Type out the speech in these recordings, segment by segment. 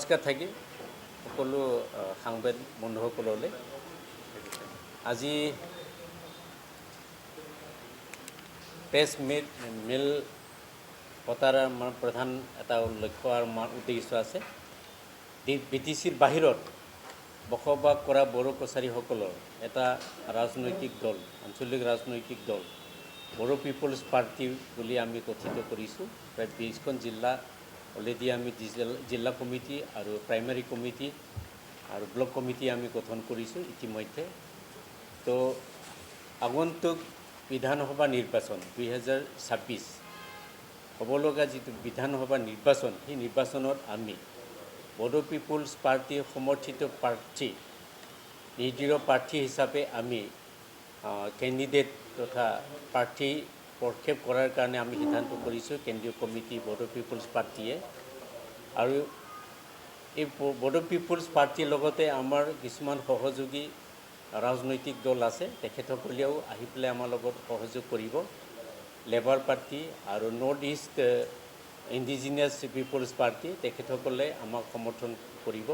নমস্কাৰ থাকি সকলো সাংবাদিক বন্ধুসকললৈ আজি প্ৰেছ মিল পতাৰ আমাৰ প্ৰধান এটা লক্ষ্য আৰু আমাৰ উদ্দেশ্য আছে। বিটিচিৰ বাহিৰত বসবাস কৰা বড়ো কছাৰীসকলৰ এটা ৰাজনৈতিক দল, আঞ্চলিক ৰাজনৈতিক দল বড়ো পিপলছ পাৰ্টি বুলি আমি গঠিত কৰিছোঁ। প্ৰায় 20খন জিলা অলৰেডি আমি জিলা কমিটি আৰু প্ৰাইমাৰী কমিটি আৰু ব্লক কমিটি আমি গঠন কৰিছোঁ ইতিমধ্যে। তো আগন্তুক বিধানসভা নিৰ্বাচন 2026 হ'ব লগা যিটো বিধানসভা নিৰ্বাচন, সেই নিৰ্বাচনত আমি বড়ো পিপলছ পাৰ্টি সমৰ্থিত প্ৰাৰ্থী, নিৰ্দলীয় প্ৰাৰ্থী হিচাপে আমি কেণ্ডিডেট তথা প্ৰাৰ্থী প্ৰক্ষেপ কৰাৰ কাৰণে আমি সিদ্ধান্ত কৰিছোঁ কেন্দ্ৰীয় কমিটি বড়ো পিপলছ পাৰ্টীয়ে। আৰু এই বড়ো পিপলছ পাৰ্টীৰ লগতে আমাৰ কিছুমান সহযোগী ৰাজনৈতিক দল আছে, তেখেতসকলেও আহি পেলাই আমাৰ লগত সহযোগ কৰিব। লেবাৰ পাৰ্টি আৰু north east indigenous peoples party তেখেতসকলে আমাক সমৰ্থন কৰিব।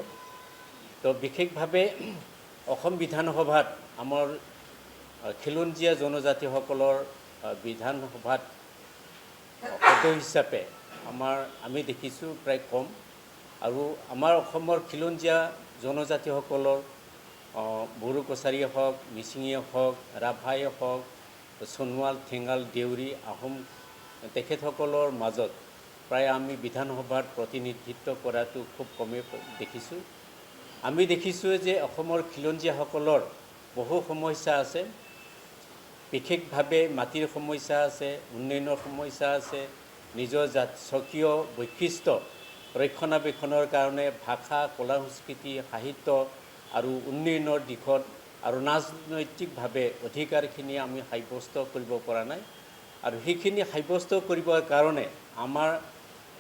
তো বিশেষভাৱে অসম বিধানসভাত আমাৰ খিলঞ্জীয়া জনজাতিসকলৰ বিধানসভাত সদস্য হিচাপে আমি দেখিছোঁ প্ৰায় কম। আৰু আমাৰ অসমৰ খিলঞ্জীয়া জনজাতিসকলৰ বড়ো কছাৰীয়ে হওক, মিচিঙীয়ে হওক, ৰাভাই হওক, সোণোৱাল, ঠেঙাল, দেউৰী, আহোম তেখেতসকলৰ মাজত প্ৰায় আমি বিধানসভাত প্ৰতিনিধিত্ব কৰাটো খুব কমেই দেখিছোঁ। আমি দেখিছোঁ যে অসমৰ খিলঞ্জীয়াসকলৰ বহু সমস্যা আছে, বিশেষভাৱে মাটিৰ সমস্যা আছে, উন্নয়নৰ সমস্যা আছে, নিজৰ স্বকীয় বৈশিষ্ট্য ৰক্ষণাবেক্ষণৰ কাৰণে ভাষা, কলা সংস্কৃতি, সাহিত্য আৰু উন্নয়নৰ দিশত আৰু ৰাজনৈতিকভাৱে অধিকাৰখিনি আমি সাব্যস্ত কৰিব পৰা নাই। আৰু সেইখিনি সাব্যস্ত কৰিবৰ কাৰণে আমাৰ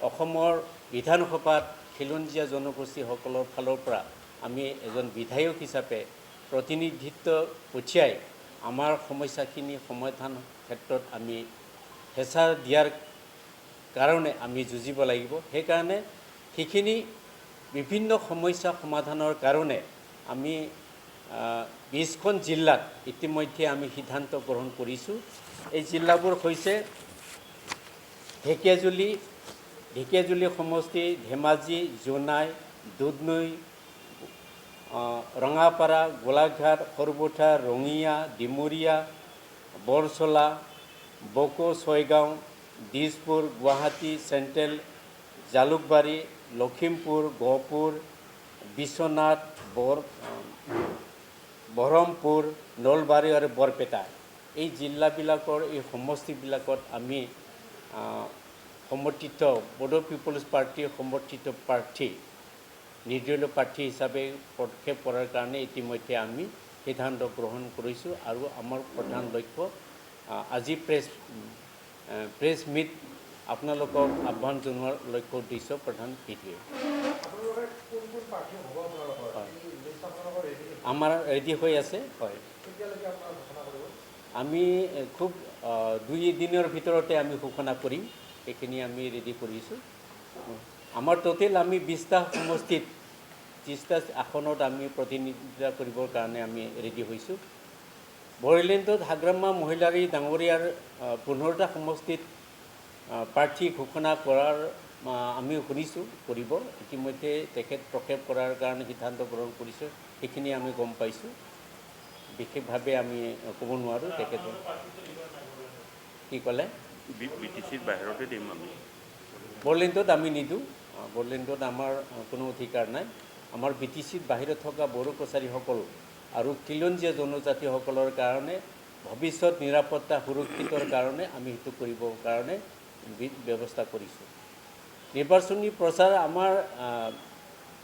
অসমৰ বিধানসভাত খিলঞ্জীয়া জনগোষ্ঠীসকলৰ ফালৰ পৰা আমি এজন বিধায়ক হিচাপে প্ৰতিনিধিত্ব পঠিয়াই আমাৰ সমস্যাখিনি সমাধান ক্ষেত্ৰত আমি হেঁচা দিয়াৰ কাৰণে আমি যুঁজিব লাগিব। সেইকাৰণে সেইখিনি বিভিন্ন সমস্যা সমাধানৰ কাৰণে আমি 20খন জিলাত ইতিমধ্যে আমি সিদ্ধান্ত গ্ৰহণ কৰিছোঁ। এই জিলাবোৰ হৈছে ঢেকীয়াজুলি সমষ্টি, ধেমাজি, জোনাই, দুধনৈ, ৰঙাপাৰা, গোলাঘাট, সৰুপথাৰ, ৰঙিয়া, ডিমৰীয়া, বৰছলা, বকো, ছয়গাঁও, দিছপুৰ, গুৱাহাটী চেণ্ট্ৰেল, জালুকবাৰী, লখিমপুৰ, গহপুৰ, বিশ্বনাথ, বহৰমপুৰ, নলবাৰী আৰু বৰপেটা। এই জিলাবিলাকৰ এই সমষ্টিবিলাকত আমি সমৰ্থিত বড়ো পিপলছ পাৰ্টীৰ সমৰ্থিত প্ৰাৰ্থী, নিৰ্দলীয় প্ৰাৰ্থী হিচাপে প্ৰক্ষেপ কৰাৰ কাৰণে ইতিমধ্যে আমি সিদ্ধান্ত গ্ৰহণ কৰিছোঁ। আৰু আমাৰ প্ৰধান লক্ষ্য আজি প্ৰেছ মিট আপোনালোকক আহ্বান জনোৱাৰ লক্ষ্য উদ্দেশ্য প্ৰধান এইটোৱে। আমাৰ ৰেডি হৈ আছে। হয়, আমি খুব 2 দিনৰ ভিতৰতে আমি ঘোষণা কৰিম, এইখিনি আমি ৰেডি কৰিছোঁ। আমাৰ টোটেল আমি 20টা সমষ্টিত 30টা আসনত আমি প্ৰতিনিধিত্ব কৰিবৰ কাৰণে আমি ৰেডি হৈছোঁ। বড়োলেণ্ডত হাগ্ৰামা, মহিলাৰী, ডাঙৰীয়াৰ 15টা সমষ্টিত প্ৰাৰ্থী ঘোষণা কৰাৰ আমি শুনিছোঁ কৰিব। ইতিমধ্যে তেখেত প্ৰক্ষেপ কৰাৰ কাৰণে সিদ্ধান্ত গ্ৰহণ কৰিছোঁ, সেইখিনি আমি গম পাইছোঁ। বিশেষভাৱে আমি ক'ব নোৱাৰোঁ। তেখেতে কি ক'লে? বিটিচিৰ বাহিৰতে দিম আমি। বড়োলেণ্ডত আমি নিদিওঁ, বড়োলেণ্ডত আমাৰ কোনো অধিকাৰ নাই। আমাৰ বিটিচিৰ বাহিৰত থকা বড়ো কছাৰীসকল আৰু খিলঞ্জীয়া জনজাতিসকলৰ কাৰণে ভৱিষ্যত নিৰাপত্তা সুৰক্ষিতৰ কাৰণে আমি সেইটো কৰিবৰ কাৰণে ব্যৱস্থা কৰিছোঁ। নিৰ্বাচনী প্ৰচাৰ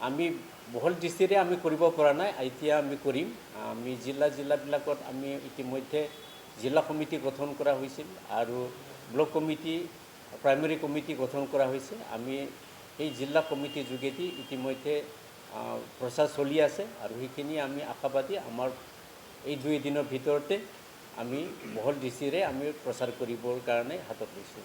আমি বহল দৃষ্টিৰে আমি কৰিব পৰা নাই, এতিয়া আমি কৰিম। আমি জিলাবিলাকত আমি ইতিমধ্যে জিলা কমিটি গঠন কৰা হৈছিল আৰু ব্লক কমিটি, প্ৰাইমেৰী কমিটি গঠন কৰা হৈছে। আমি এই জিলা কমিটিৰ যোগেদি ইতিমধ্যে প্ৰচাৰ চলি আছে আৰু সেইখিনি আমি আশাবাদী আমাৰ এই 2 দিনৰ ভিতৰতে আমি বহল দৃষ্টিৰে আমি প্ৰচাৰ কৰিবৰ কাৰণে হাতত লৈছোঁ।